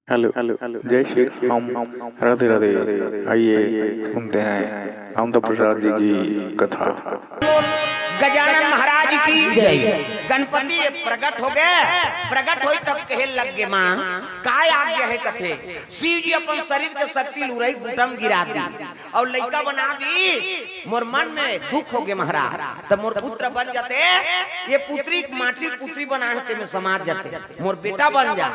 Hello hello जय श्री राम। राधे राधे। आइए सुनते हैं आनंद प्रसाद जी की कथा। गजानन महाराज की जय। गणपति प्रकट हो गए, प्रकट हो तब कहे लग गए मां काय आज्ञा है कथे। शिव जी अपन शरीर के शक्ति लुरई गुटम गिरा दी और लड़का बना दी। मोर मन में दुख हो गए महाराज, तब मोर पुत्र बन जाते, ये पुत्री माटी पुत्री बनाते में समाज जाते, मोर बेटा बन जा।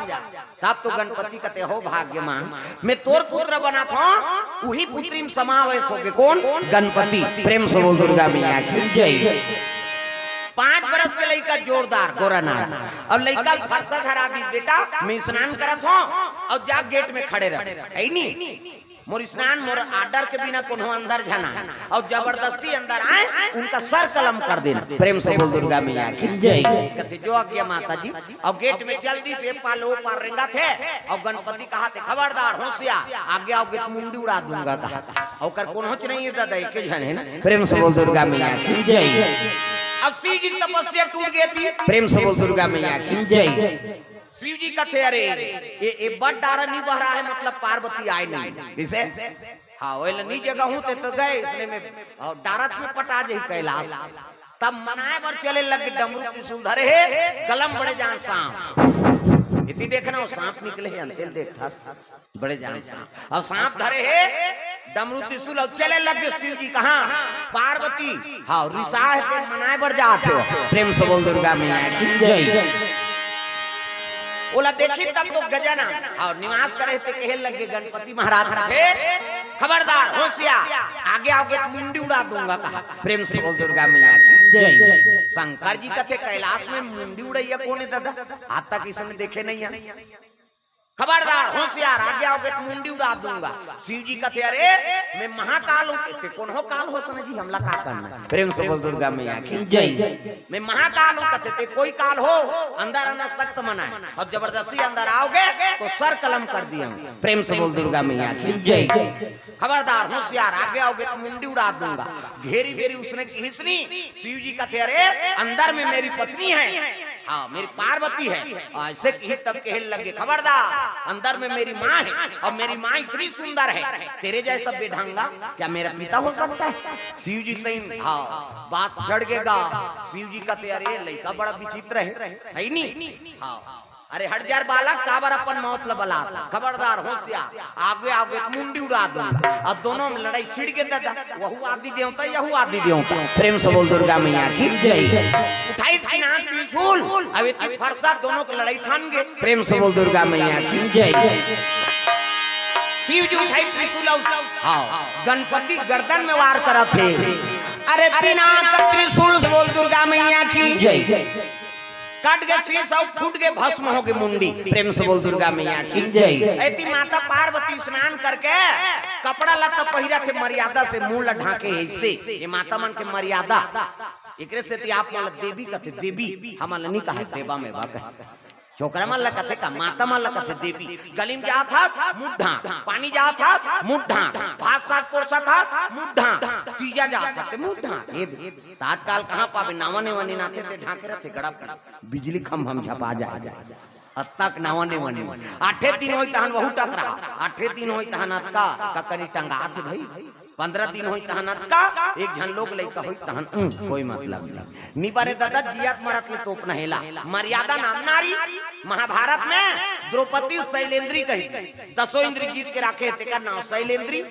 तब तो गणपति कहते हो भाग्य मां मैं तोर पुत्र बना था, वही पुत्री में समावेश हो गए। कौन? गणपति। प्रेम से बोल दुर्गा मैया की जय। 5 बरस के लड़का जोरदार गोरानार और लड़का फरसा धरा दी, बेटा मैं स्नान करत हूं और जा गेट में खड़े रह नहीं मोर स्नान मोर आर्डर के बिना कोनो अंदर जाना और जबरदस्ती अंदर आए उनका सर कलम कर देना। प्रेम से बोल दुर्गा मैया की जय। कहते जो आज्ञा माता जी। और गेट में जल्दी से पालो पार रेंगा थे और गणपति कहा थे खबरदार होशियार आगे आओगे तो मुंडी उड़ा दूंगा कहा और कर कोनो नहीं है दादा एक जन है ना। प्रेम से बोल दुर्गा मैया की जय। अब शिव जी तपस्या टूट गई थी। प्रेम से बोल दुर्गा मैया की जय। शिव जी का थे अरे ये बड़ डारा नहीं बह रहा है, मतलब पार्वती आए नहीं जैसे हाँ वही नहीं जगह हूँ तो गए इसलिए में और डारत में पटा जाए कैलाश। तब मनाए बर चले लग डमरू त्रिशूल धरे है गलम बड़े जान सांप इतनी देखना वो सांप निकले हैं अंतिल देख था बड़े जान सांप और सांप धरे है डमरू त्रिशूल और चले लग शिव जी कहा पार्वती हाँ रिसा है मनाए बर जाते हो। प्रेम से बोल दुर्गा मैया की जय। बोला देखी तब तो गजना और निवास करे थे कहे लगे गणपति महाराज थे खबरदार होशियार आगे आओगे तो मुंडी उड़ा दूंगा कहा। प्रेम से बोल दुर्गा मैया की जय। शंकर जी का थे कैलाश में मुंडी उड़ैया कौन है दादा, आज तक इसने देखे नहीं है। खबरदार होशियार आगे आओगे तो मुंडी उड़ा दूंगा। शिव जी कहते अरे मैं महाकाल हूँ, कहते कौन हो काल हो सन जी हमला का करना। प्रेम से बोल दुर्गा मैया की जय। मैं महाकाल हूँ, कहते कोई काल हो अंदर आना सख्त मना है और जबरदस्ती अंदर आओगे तो सर कलम कर दिया। प्रेम से बोल दुर्गा मैया की जय। खबरदार होशियार आगे आओगे तो मुंडी उड़ा दूंगा। घेरी घेरी उसने खींचनी। शिव जी कहते अरे अंदर में मेरी पत्नी है, हाँ मेरी पार्वती है। ऐसे कही तब कहे लगे खबरदार अंदर में मेरी माँ है और मेरी माँ इतनी सुंदर है, तेरे जैसा बेढंगा क्या मेरा पिता हो सकता है। शिव जी सही हाँ बात चढ़ गएगा। शिव जी का अरे लड़का बड़ा विचित्र है नहीं हाँ अरे हट जार बालक काबर अपन मौत लबला खबरदार होशियार आगे आगे मुंडी उड़ा दूंगा। अब दोनों में लड़ाई छिड़ के दादा वहु आदि देवता यहु आदि देवता। प्रेम से बोल दुर्गा मैया की जय। उठाई थी ना त्रिशूल अब इतनी फरसा दोनों की लड़ाई ठान गए। प्रेम से बोल दुर्गा मैया की जय। शिव जी उठाई त्रिशूल हाँ गणपति गर्दन में वार करा थे। अरे बिना त्रिशूल से बोल दुर्गा मैया की जय। कट गए शीश और फूट गए भस्म हो गए मुंडी। प्रेम से बोल दुर्गा मैया की जय। ऐती माता पार्वती स्नान करके कपड़ा लत्ता पहिरा थे मर्यादा से मुंह ढाके ऐसे ये माता मन के मर्यादा एकरे से आप मतलब देवी कहते देवी हमारा नहीं कहा देवा में बाबा छोकरा मन लगते का माता मन लगते देवी। गली में जा था मुद्धा पानी जा था मुद्धा भात साग कोसा था मुद्धा तीजा जा था मुद्धा। आजकल कहाँ पावे नावा ने वनी नाते थे ढाके रहते गड़ा बिजली खम हम झपा जा अब तक नावा ने वनी 8 दिन होई तहन वहु टकरा 8 दिन होई तहन का ककरी टंगा थे भाई 15 दिन होई तहन का एक झन लोग लइका होई तहन कोई मतलब नहीं नी बारे दादा जियात मरत ले तोप नहेला मर्यादा नाम नारी। महाभारत में द्रौपदी शैलेंद्री कही 10 इंद्री जीत के राखे तेका नाम शैलेंद्री।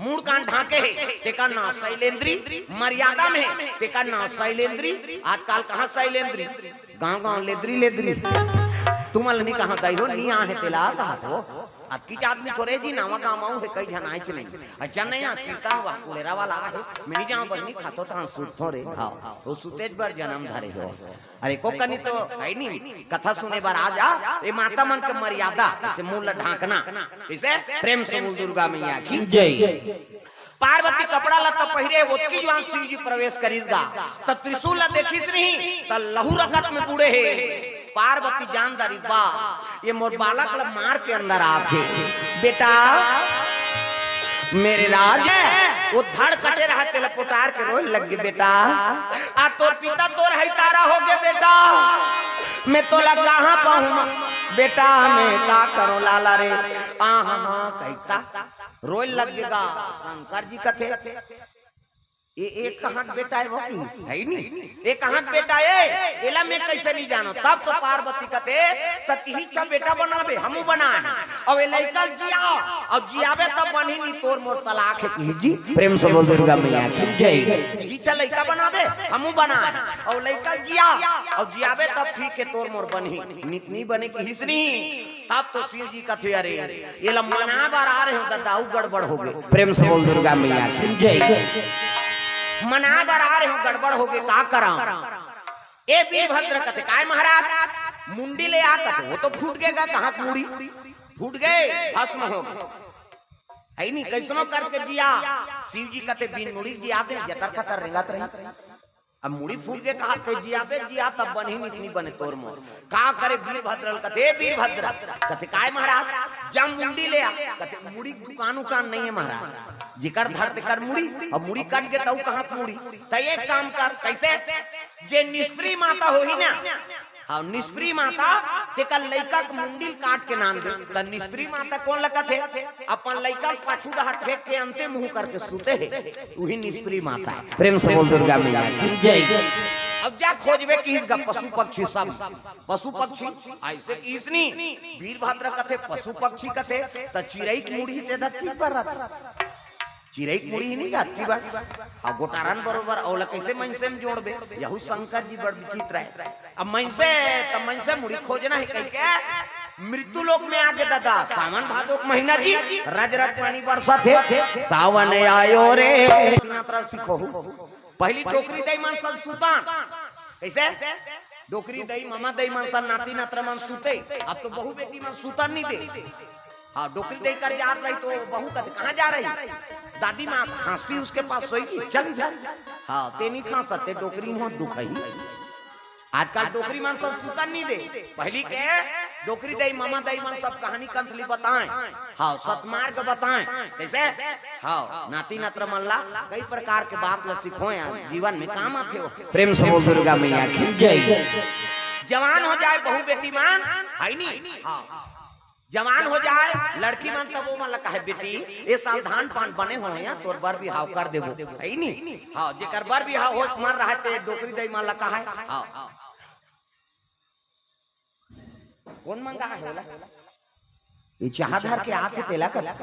मूड कान ढाके है तेका नाम शैलेंद्री। मर्यादा में तेका नाम शैलेंद्री। आजकल कहाँ शैलेंद्री गाँव गाँव लेद्री लेद्री तुम नहीं कहा दई हो नहीं आहे तेला कहा तो अब की आदमी थोड़े जी नावा गाँव है कई जन आए नहीं अच्छा नहीं कीर्तन वा कुलेरा वाला है मिनी जहाँ बनी खातो तो सुत थोड़े हाँ वो सुतेज पर जन्म धरे हो। अरे को कनी तो है नहीं कथा सुने बार आ जा ये माता मन के मर्यादा इसे मूल ढांकना इसे प्रेम से मूल दुर्गा मैया की जय। पार्वती कपड़ा लत्ता पहिरे ओतकी जवान शिव जी प्रवेश करीसगा तब त्रिशूल देखिस नहीं तब लहू रगत में बूढ़े है। पार्वती जानदारी बा ये मोर बालक लब मार के अंदर आते बेटा मेरे राज वो धड़ कटे रहा तेल पुटार के रोए लग गए बेटा आ तोर पिता तोर है तारा हो गए बेटा मैं तो लगा कहाँ पाऊँ बेटा मैं का करो लाला रे हाँ कहता रोए लगेगा शंकर जी कथे ये एक कहाँ का बेटा है वो है ही नहीं ये कहाँ का बेटा है एला मैं कैसे नहीं जानो तब तो पार्वती कथे तती चा बेटा बनावे हमू बनाए और ये लइका जिया और जियावे तब बनी नहीं तोर मोर तलाक है की जी प्रेम से बोल दुर्गा मैया की जय ही चा लइका बनावे हमू बनाए और लइका जिया और जियावे तब ठीक है तोर मोर बनी नितनी बने की हिसनी तब तो शिव जी कथे अरे ये लम्बना बार आ रहे हो दाऊ गड़बड़ हो गए प्रेम से बोल दुर्गा मैया की जय मना बर आ रहे हो गड़बड़ हो गए का करा ए वीरभद्र कथे काय महाराज मुंडी ले आ कथे वो तो फूट गएगा कहाँ मुड़ी फूट गए भस्म हो गए है नहीं कैसनो करके दिया शिव जी कथे बिन मुड़ी जिया दे जतर खतर रेंगत रही अब मुड़ी फूट के कहा ते जिया पे जिया तब बन ही नहीं बने तोर मोर का करे वीरभद्र कथे वीरभद्र कथे काय महाराज जम मुंडी ले आ कथे मुड़ी दुकान उकान नहीं है महाराज जिकर धर कर मुड़ी और मुड़ी काट के तऊ कहाँ मुड़ी तो एक काम कर कैसे जे निष्प्री माता हो ही ना हाँ निष्प्री माता तेकर लइका के मुंडी काट के नाम दे त निष्प्री माता कौन लगत है अपन लइका पाछू दहर फेंक के अंते मुंह करके सूते है वही निष्प्री माता प्रेम से बोल दुर्गा मैया जय अब जा खोजबे की इसका पशु पक्षी सब पशु पक्षी ऐसे इसनी वीरभद्र कथे पशु पक्षी कथे त चिड़ई की मुड़ी दे धरती पर रहता चिड़ई की मुड़ी ही नहीं गाती बार और गोटारन बरोबर औला कैसे मनसे में जोड़बे यहू शंकर जी बड़ विचित्र है अब मनसे मुड़ी खोजना है कह के मृत्यु लोक में आके दादा सावन भादो महीना जी रजरत पानी बरसा थे सावन आयो रे तीन तरह सीखो पहली टोकरी दई मन सब सुतान कैसे डोकरी दई मामा दई मन सब नाती नात्र मन सुते अब तो बहु बेटी मन सुतन नहीं दे हाँ डोकरी दे कर जा रही तो बहू कहते कहाँ जा रही दादी माँ खांसती उसके पास सोई चल इधर हाँ ते नहीं खा सकते डोकरी में दुख है आजकल डोकरी मन सब सुतन नहीं दे पहली के डोकरी दई मामा दई मन सब कहानी कंथली बताएं हाँ सतमार्ग बताएं कैसे हाँ नाती नत्र मल्ला कई प्रकार के बात ल सिखो जीवन में काम आते हो प्रेम से बोल दुर्गा मैया की जय जवान हो जाए बहु बेटी मान है नहीं हाँ जवान हो जाए लड़की मन तब वो मन लगा है बेटी ये साल धान पान बने हो या तोर बर बिहाव कर देबो है नहीं हां जेकर बर बिहाव हो मर रहा है डोकरी दई मन लगा है हां कौन मंगा है होला ये चाहधर के हाथ तेला कर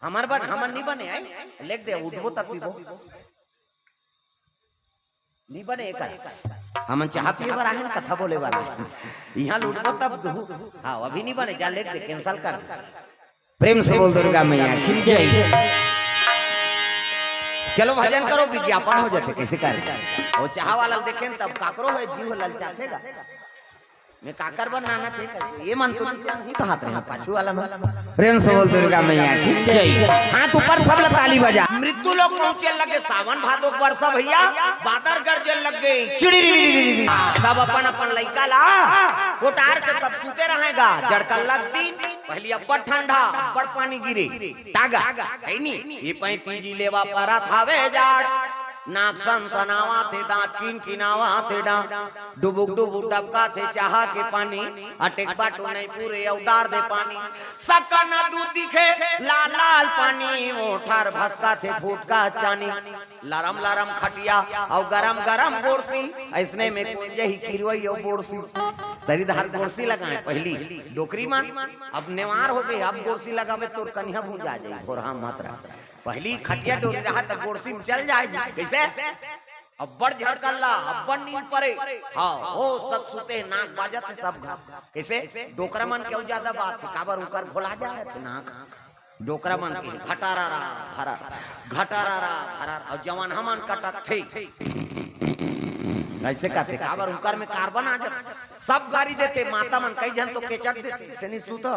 हमार बन हमन नहीं बने आई लेख दे उठबो तब पीबो नहीं बने एकर हम चाह पिए बार आहे कथा बोले वाला यहाँ लूटबो तब हाँ अभी नहीं बने जा लेख दे कैंसिल कर प्रेम से बोल दुर्गा मैया की जय चलो भजन करो विज्ञापन हो जाते कैसे कर वो चाह वाला देखें तब काकरो है जीव ललचातेगा मैं काकर बनाना थे ये मन तो नहीं कहा था पाछू वाला प्रेम से बोल दुर्गा मैया की जय हाथ ऊपर सब ताली बजा मृत्यु लोग पहुंचे लगे सावन भादो वर्षा भैया बादर गरजे लग गई चिड़ी सब अपन अपन लइका ला कोटार के सब सूते रहेगा जड़का लग दिन पहली अब्बड़ ठंडा अब्बड़ पानी गिरे तागा है नहीं ये 35 लेवा परा थावे जाड़ नाक सनावा थे दांत किनावा थे डुबुक डुबुक डबका थे चाह के पानी अटेक बाटो नहीं पूरे उडार दे पानी सका न दूध दिखे लाल लाल पानी मोठार भसका थे फूटका चानी लरम लरम खटिया और गरम गरम बोरसी ऐसने में यही किरवई और बोरसी तरी धार बोरसी लगाए पहली डोकरी मान अब नेवार हो गई अब बोरसी लगावे तो कन्या भूल जा जाए गोरहा मात्रा पहली खटिया डोरी रहा तो बोरसी में चल जाए कैसे अब्बड़ झड़कल्ला अब्बड़ नींद पड़े हाँ हो सब सुते नाक बाजत है सब कैसे डोकरा मन क्यों ज्यादा बात है काबर ऊपर घोला जा रहे थे नाक डोकरा मन के घटारा हरा घटारा हरा और जवान हमन कटत थे ऐसे कहते काबर ऊपर में कार्बन आ जाता सब गाड़ी देते माता मन कई जन तो केचक देते से नहीं सूता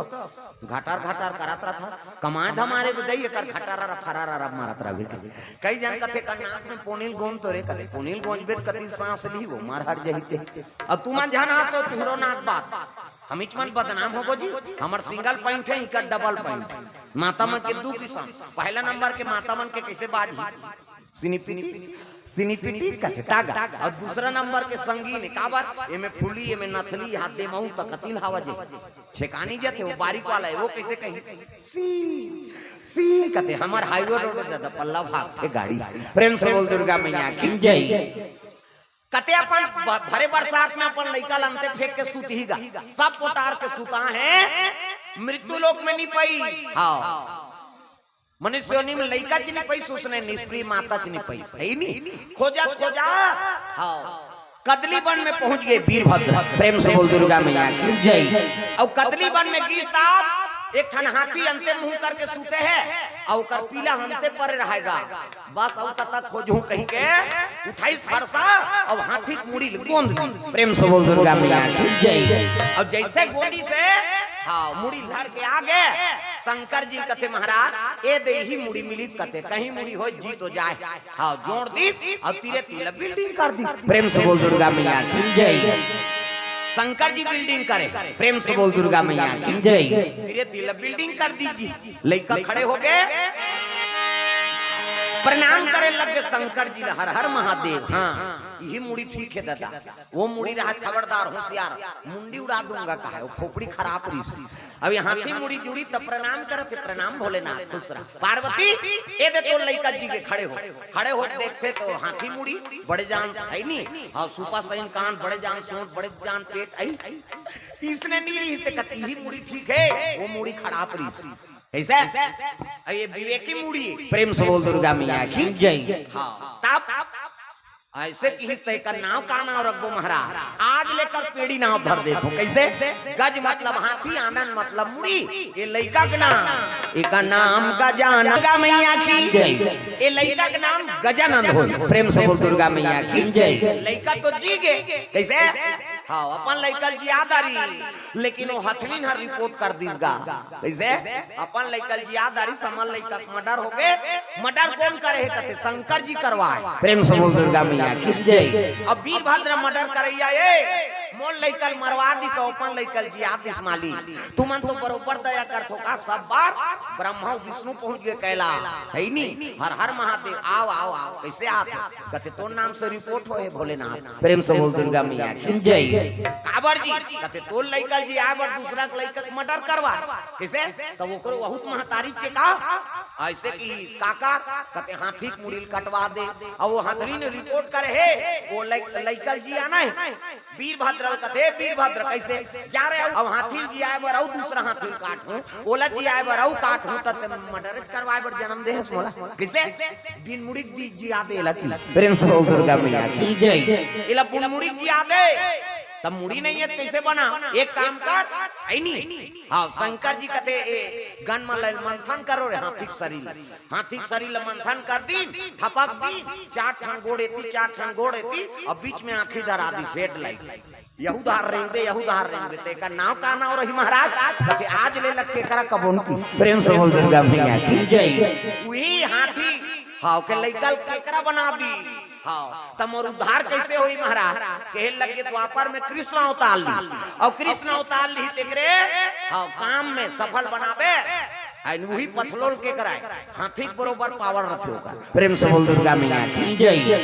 घटार घटार करत रहा था कमाए धमारे बदई कर घटारा फरारा मारत रहा कई जन कथे नाक में पोनील गोंद तो रे कथे पोनील गोंजबे कति सांस ली वो मार हट जहिते अब तुमन जान हासो तुहरो नाक बात हम इचमन बदनाम होगो जी हमर सिंगल पॉइंट है इनका डबल पॉइंट माता मन के दो किस्म पहला नंबर के माता मन के कैसे बाजी सिनीपिटी कथे तागा और दूसरा नंबर के संगीन का बात एमे फुली एमे नथली हाथ दे महू तक कतिल हवा जे छेकानी जथे वो बारीक वाला है वो कैसे कही सी कथे हमार हाईवे रोड पे दादा पल्ला भाग थे गाड़ी प्रेम से बोल दुर्गा मैया की जय कते अपन भरे बरसात में अपन लइका लंते फेंक के सूतीगा सब पोटार के सूता है मृत्यु लोक में नहीं पई हां मनुष्योनी में लइका च नहीं पई सोचने निष्प्रिय माता च नहीं पई सही नहीं खोजा हां कदली वन में पहुंच गए वीरभद्र प्रेम से बोल दुर्गा मैया की जय और कदली वन में गीता एक ठन हाथी अंते मुंह करके सूते है और कर पीला हमते पर रहेगा बस और तक खोजू कहीं के उठाई फरसा और हाथी मुड़ी गोंद प्रेम से बोल दुर्गा मैया की जय और जैसे गोंदी से हाँ मुड़ी धर के आगे शंकर जी कथे महाराज ए दे ही मुड़ी मिलिस कथे कहीं मुड़ी हो जीत हो जाए हाँ जोड़ दी और तीरे तीला बिल्डिंग कर दी प्रेम से बोल दुर्गा मैया की जय शंकर जी बिल्डिंग करे प्रेम से बोल दुर्गा मैया की जय धीरे धीरे बिल्डिंग कर दीजिए लइका खड़े हो गए प्रणाम करे लगे शंकर जी हर हर महादेव हाँ यही मुड़ी ठीक है दादा वो मुड़ी रहा खबरदार होशियार मुंडी उड़ा दूंगा कहा वो खोपड़ी खराब रही अभी हाथी मुड़ी जुड़ी तब प्रणाम करते प्रणाम भोलेनाथ खुश रहा पार्वती ए दे तो लइका जी के खड़े हो देखते तो हाथी मुड़ी बड़े जान है नहीं हाँ सुपा सैन कान बड़े जान सोट बड़े जान पेट आई इसने नीरी से कती ही मुड़ी ठीक है वो मुड़ी खराब रही ऐसा ये विवेकी मुड़ी प्रेम से बोल दुर्गा मैया की जय हाँ तब ऐसे की तय का नाव का नाम रखो महाराज आज लेकर पेड़ी नाव धर दे तो कैसे गज मतलब हाथी आनंद मतलब मुड़ी ये लइका का नाम एक नाम गजानन दुर्गा मैया की जय ये लइका का नाम गजानंद हो प्रेम से बोल दुर्गा मैया की जय लइका तो जी गे कैसे हाँ अपन लइका जी याद आ रही लेकिन वो हथनी हर रिपोर्ट कर दीगा कैसे अपन लइका जी याद आ रही समझ लइका मर्डर हो गए मर्डर कौन करे कहते शंकर जी करवाए प्रेम से बोल दुर्गा मैया की जय अब वीरभद्र मर्डर करैया ए मोल लइकल मरवा दी तो अपन लइकल जी याद दिस माली तुमन तो बरोबर दया कर थोका सब बार ब्रह्मा विष्णु पहुंच गए कैला है नी हर हर महादेव आओ आओ आओ कैसे आते कहते तो नाम से रिपोर्ट होए भोलेनाथ प्रेम से बोल दुर्गा मैया की जय काबर जी कहते तो लइकल जी आए बार दूसरा लइकल मर्डर करवा कैसे तब ओकरो बहुत महतारी से का ऐसे की काका कहते हाथी मुड़ी कटवा दे और वो हाथरी ने रिपोर्ट करे है वो लइकल जी आना है वीरभद्र कहते वीरभद्र कैसे जा रहे अब हाथी जी आए बर और दूसरा हाथी काटूं ओला जी आए बर और काटूं त मर्डर करवाए बर जन्म दे मोला कैसे बिन मुड़ी जी आदे लकी प्रेम से बोल दुर्गा मैया की जय इला बिन मुड़ी जी आदे तब मुड़ी नहीं है कैसे बना एक काम कर ऐनी हाँ शंकर जी कहते गन मंथन करो रे हाथी शरीर मंथन कर दी थपक दी चार ठन गोड़ एती और बीच में आंखी धरा दी सेट लाई यहूदार रेंगे ते का नाव का नाव रही महाराज कहते आज ले लग के करा कबोन की प्रेम से बोल दुर्गा मैया की जय वही हाथी हाँ के लइकल केकरा बना दी हाँ तब और उद्धार कैसे हुई महाराज कहे लगे द्वापर में कृष्ण अवतार ली और कृष्ण अवतार ली तेरे हाँ काम में सफल बनावे वही पथलोल के कराए हाथी बरोबर पावर रखे होगा प्रेम से बोल दुर्गा मैया की जय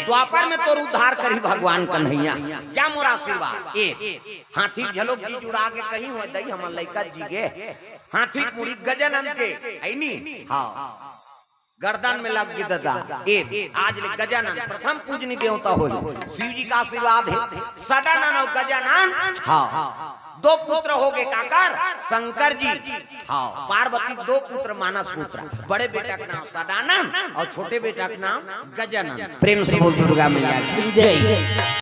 द्वापर में तो उद्धार करी भगवान कन्हैया जा मोरा आशीर्वाद हाथी झलोक जी जुड़ा के कहीं हो दई हमर लइका जी गे हाथी पूरी गजानन के ऐनी हाँ गर्दन में लग गई दादा आज ले गजानन प्रथम पूजनी देवता हो शिव जी का आशीर्वाद है सदानंद और गजानन हाँ दो पुत्र हो गए काकर शंकर जी हाँ पार्वती दो पुत्र मानस पुत्र बड़े बेटा का नाम सदानंद और छोटे बेटा का नाम गजानन प्रेम से बोल दुर्गा मैया की जय।